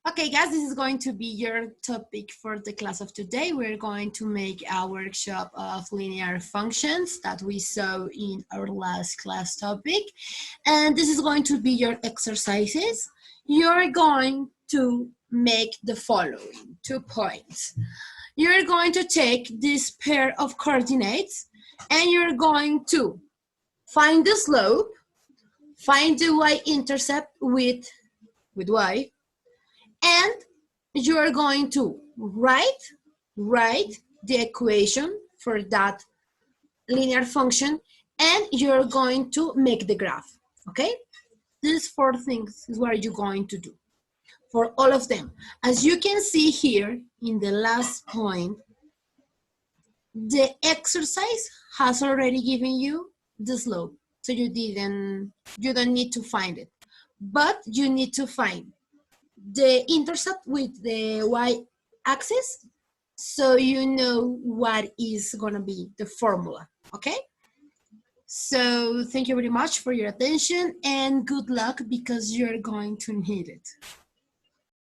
Okay, guys, this is going to be your topic for the class of today. We're going to make a workshop of linear functions that we saw in our last class topic. And this is going to be your exercises. You're going to make the following 2 points. You're going to take this pair of coordinates and you're going to find the slope, find the y-intercept with y, and you're going to write the equation for that linear function, and you're going to make the graph, okay? These 4 things is what you're going to do for all of them. As you can see here in the last point, the exercise has already given you the slope, so you don't need to find it, but you need to find the intercept with the y-axis, so you know what is gonna be the formula, okay? So thank you very much for your attention and good luck because you're going to need it.